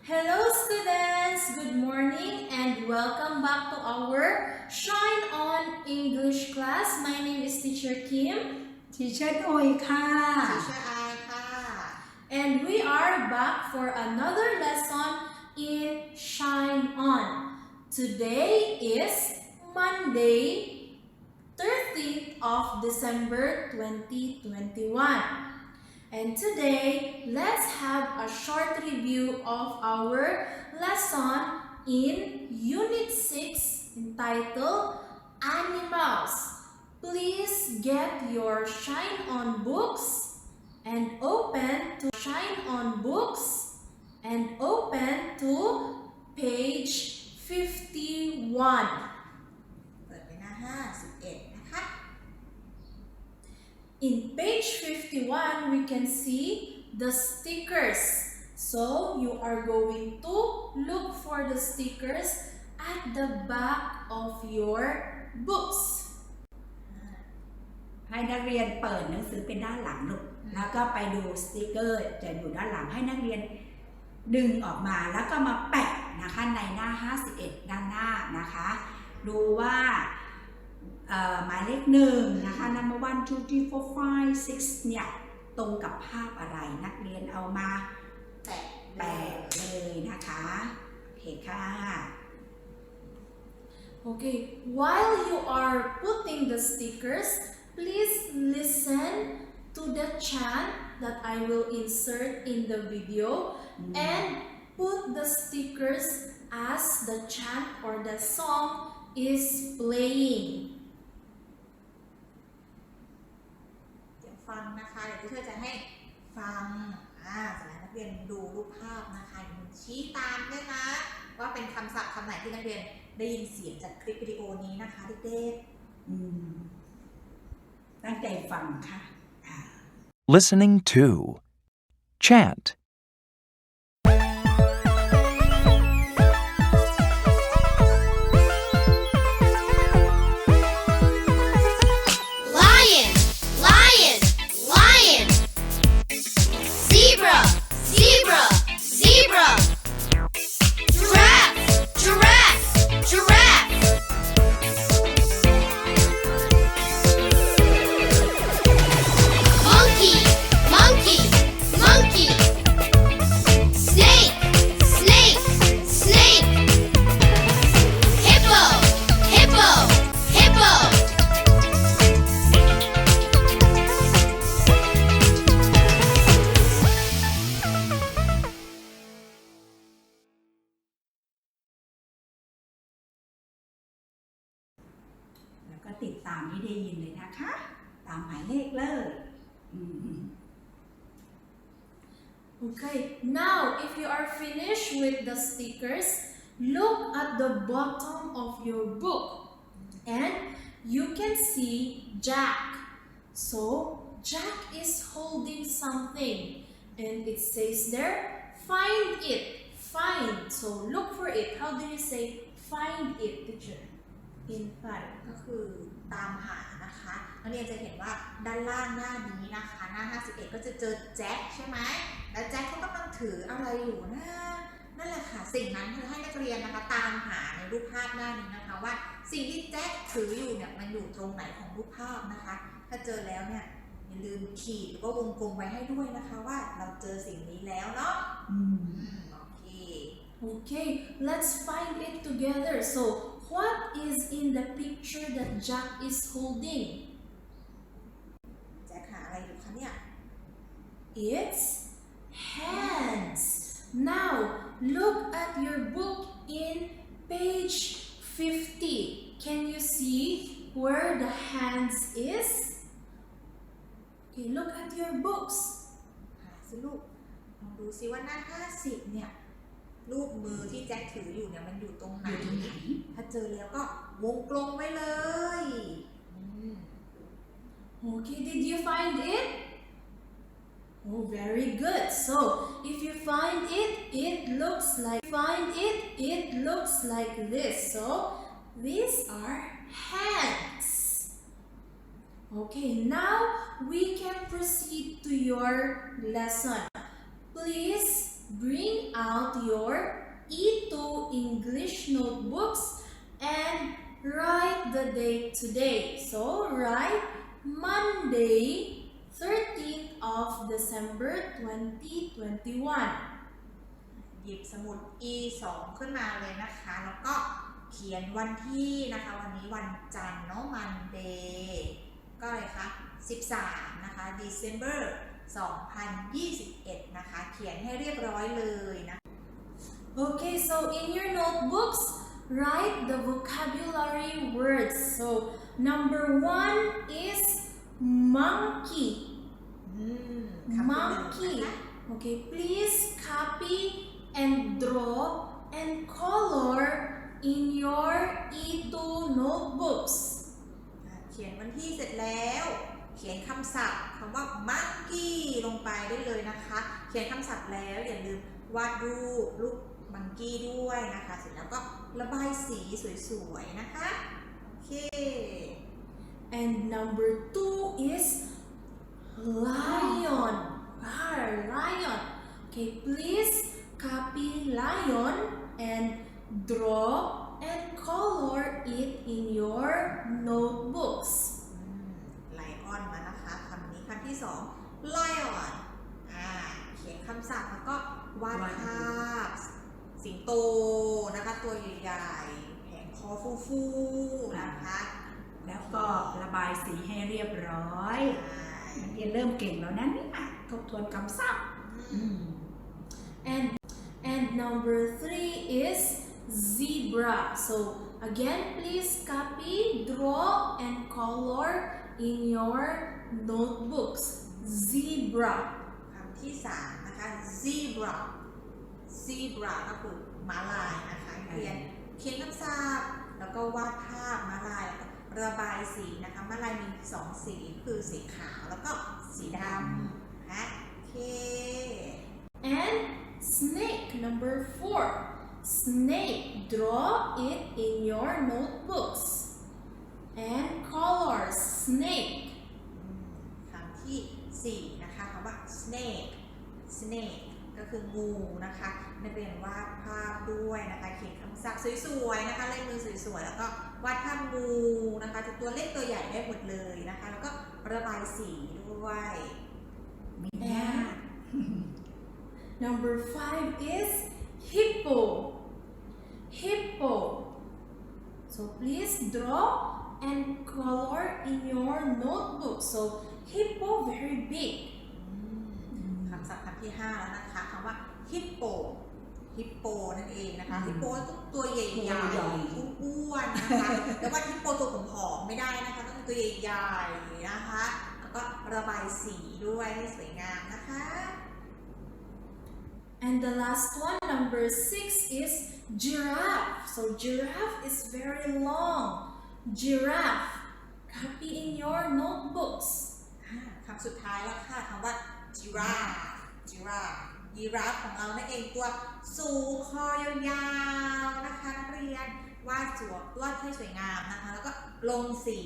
Hello students, good morning and welcome back to our Shine On English class. My name is Teacher Kim. Teacher โอยค่ะ Teacher I ค่ะ And we are back for another lesson in Shine On. Today is Monday, 30th of December 2021. And today, let's have a short review of our lesson in Unit 6 entitled Animals. Please get your Shine On books and open to Shine On books and open to page 51. เปิดไปหน้า51นะคะ In page 51, we can see the stickers. So, you are going to look for the stickers at the back of your books. ให้นักเรียนเปิดหนังสือเป็นด้านหลังลูกแล้วก็ไปดูสติกเกอร์จะอยู่ด้านหลังให้นักเรียนดึงออกมาแล้วก็มาแปะนะคะในหน้า51ด้านหน้านะคะดูว่าหมายเลข1นะคะ number 1 2 3 4 5 6เนี่ยตรงกับภาพอะไรนักเรียนเอามาแปะเลยนะคะโอเคค่ะ Okay, while you are putting the stickers, please listen to the chant that I will insert in the video and put the stickers as the chant or the song is playing. เดี๋ยวฟังนะคะเดี๋ยวที่เธอจะให้ฟังสำหรับนักเรียนดูรูปภาพนะคะชี้ตามด้วยนะว่าเป็นคำศัพท์คำไหนที่นักเรียนได้ยินเสียงจากคลิปวิดีโอนี้นะคะเด็ก ตั้งใจฟังค่ะ Listening to Chant. Lion, lion, lion. Zebra, zebra, zebra. Giraffe, giraffe, giraffe. Monkey, monkey, monkey. Snake, snake, snake. Hippo, hippo, hippo.แล้วก็ติดตามที่ได้ยินเลยนะคะตามหมายเลขเลยOkay, now if you are finished with the stickers, look at the bottom of your book and you can see Jack. So, Jack is holding something and it says there, find it, find. So, look for it. How do you say find it, teacher? In five. ๆก็คือตามหานะคะนักเรียนจะเห็นว่าด้านล่างหน้านี้นะคะหน้า51ก็จะเจอแจ็คใช่ไหมแล้วแจ็คเขากำลังถืออะไรอยู่นะนั่นแหละค่ะสิ่งนั้นคือให้นักเรียนนะคะตามหาในรูปภาพหน้านี้นะคะว่าสิ่งที่แจ็คถืออยู่เนี่ยมันอยู่ตรงไหนของรูปภาพนะคะถ้าเจอแล้วเนี่ยอย่าลืมขีดหรือว่าวงกลมไว้ให้ด้วยนะคะว่าเราเจอสิ่งนี้แล้วเนาะโอเค Okay, let's find it together. So, what is in the picture that Jack is holding? แจ็คหาอะไรอยู่คะเนี่ย It's hands. Now, look at your book in page 50. Can you see where the hands is? Okay, look at your books. หาสิลูกลองดูซิว่าหน้า50เนี่ยรูปมือที่แจ็คถืออยู่เนี่ยมันอยู่ตรงไหน ถ้าเจอแล้วก็วงกลมไว้เลย Okay, did you find it? Oh, very good. So, if you find it, it looks like this. So, these are hands. Okay, now we can proceed to your lesson. Please bring out your E2 English notebooks and write the date today. So write Monday, 13th of December 2021. หยิบสมุด E2 ขึ้นมาเลยนะคะ แล้วก็เขียนวันที่นะคะ วันนี้วันจันทร์เนาะ Monday ก็เลยคะ13นะคะ December 2021 นะคะ เขียนให้เรียบร้อยเลยนะ Okay, so in your notebooks, write the vocabulary words. So number 1 is monkey. คำที่หนึ่ง Monkey. นะคะ Okay, please copy and draw and color in your E2 notebooks. เขียนวันที่เสร็จแล้ว เขียนคำศัพท์คำว่า monkey ลงไปได้เลยนะคะ เขียนคำศัพท์แล้วอย่าลืมวาดรูปมังกี้ด้วยนะคะ เสร็จแล้วก็ระบายสีสวยๆนะคะ โอเค And number 2 is lion. Lion. Okay, please copy lion and draw and color it in your notebooks. ไลออนมานะคะคำนี้คำที่2 lion เขียนคำศัพท์แล้วก็วาดภาพสิงโตนะคะ ตัวใหญ่ๆแผงคอฟูๆนะคะ แล้วก็ระบายสีให้เรียบร้อยนักเรียนเริ่มเก่งแล้วนะเนี่ยทบทวนคำศัพท์ And number 3 is zebra. So again, please copy, draw, and color in your notebooks. Zebra. คำที่3นะคะ zebra ก็คือม้าลายนะคะเขียนคำศัพท์แล้วก็วาดภาพม้าลายแล้วก็ระบายสีนะคะม้าลายมี2สีคือสีขาวแล้วก็สีดำนะโอเค And snake, number 4. Snake, draw it in your notebooks. And colors, snake. คำที่4นะคะคำว่า snake ก็คืองูนะคะนักเรียนวาดภาพด้วยนะคะเขียนคำศัพท์สวยๆนะคะลายมือสวยๆแล้วก็วาดภาพงูนะคะจะตัวเล็กตัวใหญ่ได้หมดเลยนะคะแล้วก็ระบายสีด้วย ไม่ยาก Number 5 is hippo. So please draw and color in your notebook. So hippo very big. คำศัพท์คำที่5แล้วนะคะคำว่า hippo นั่นเองนะคะ hippo ต้องตัวใหญ่ๆอ้วนๆนะคะแต่ว่า hippo ตัวผอมๆไม่ได้นะคะต้องตัวใหญ่ๆนะคะแล้วก็ระบายสีด้วยให้สวยงามนะคะ And the last one, number 6 is giraffe. So giraffe is very long. Giraffe. Copy in your notebooks. คำสุดท้ายแล้วค่ะคำว่า giraffe ของเรานั่นเองตัวสูงคอยาวๆนะคะนักเรียนวาดให้สวยงามนะคะแล้วก็ลงสี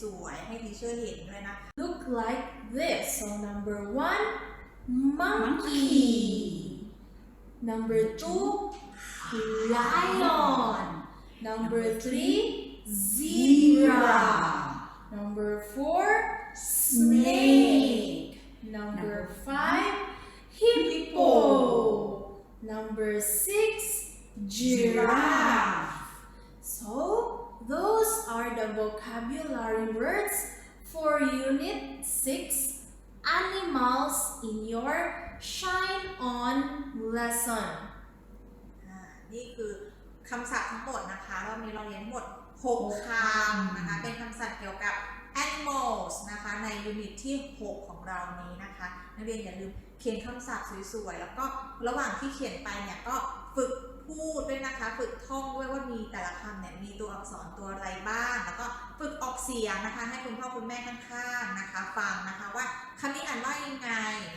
สวยๆให้ทีเชอร์เห็นด้วยนะคะ Look like this. So number 1, monkey. Number 2, lion. Number 3, zebra. Number 4, snake. Number 5, hippo. Number 6, giraffe. So those are the vocabulary words for Unit 6, Animals in your Shine On lesson. นี่คือคำศัพท์ทั้งหมดนะคะรอบนี้เราเรียนทั้งหมด6คำนะคะเป็นคำศัพท์เกี่ยวกับ animals นะคะในยูนิตที่6ของเรานี้นะคะนักเรียนอย่าลืมเขียนคำศัพท์สวยๆแล้วก็ระหว่างที่เขียนไปเนี่ยก็ฝึกพูดด้วยนะคะฝึกท่องด้วยว่ามีแต่ละคำเนี่ยมีตัวอักษรตัวอะไรบ้างแล้วก็ฝึกออกเสียงนะคะให้คุณพ่อคุณแม่ข้างๆนะคะฟังนะคะว่าคำนี้อ่านว่ายังไง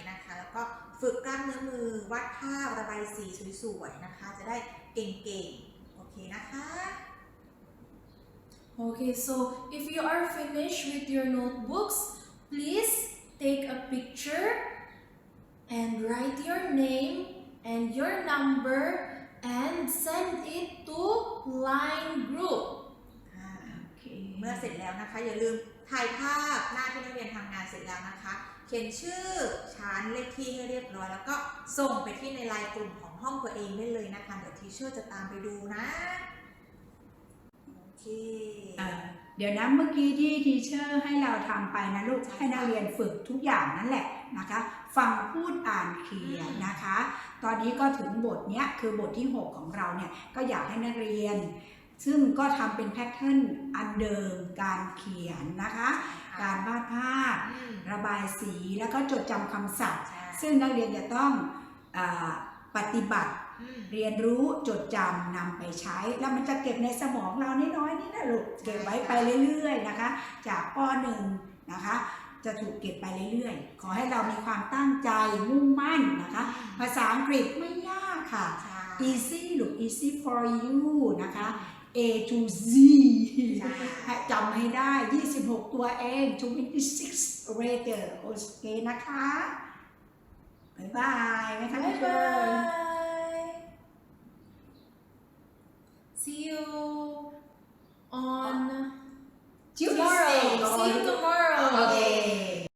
นะคะแล้วก็ฝึกกล้ามเนื้อมือวาดภาพระบายสีสวยๆนะคะจะได้เก่งๆโอเคนะคะ Okay, so if you are finished with your notebooks, please take a picture and write your name and your number and send it to line group โอเค เมื่อเสร็จแล้วนะคะ อย่าลืมถ่ายภาพหน้าที่นักเรียนทำงานเสร็จแล้วนะคะ เขียนชื่อชั้นเลขที่ให้เรียบร้อยแล้วก็ส่งไปที่ในไลน์กลุ่มของห้องตัวเองได้เลยนะคะ เดี๋ยวทีเชอร์จะตามไปดูนะโอเค เดี๋ยวนะเมื่อกี้ที่ทีเชอร์ให้เราทำไปนะลูกให้นักเรียนฝึกทุกอย่างนั่นแหละนะคะฟังพูดอ่านเขียนนะคะ ตอนนี้ก็ถึงบทเนี้ยคือบทที่ 6 ของเราเนี่ยก็อยากให้นักเรียน ซึ่งก็ทำเป็นแพทเทิร์นอันเดิมการเขียนนะคะ การวาดภาพระบายสีแล้วก็จดจำคำศัพท์ ซึ่งนักเรียนจะต้องปฏิบัติเรียนรู้จดจำนำไปใช้แล้วมันจะเก็บในสมองเราน้อยๆนี่นะลูกเก็บไว้ไปเรื่อยๆนะคะจากป .1 นะคะจะถูกเก็บไปเรื่อยๆขอให้เรามีความตั้งใจมุ่งมั่นนะคะภาษาอังกฤษไม่ยากค่ะ easy ลูก easy for you นะคะ A to Z จำให้ได้ 26 ตัวเอง26 letter โอเคนะคะบ๊ายบายนะคะทุกคน See you on Tuesday. tomorrow. See you tomorrow.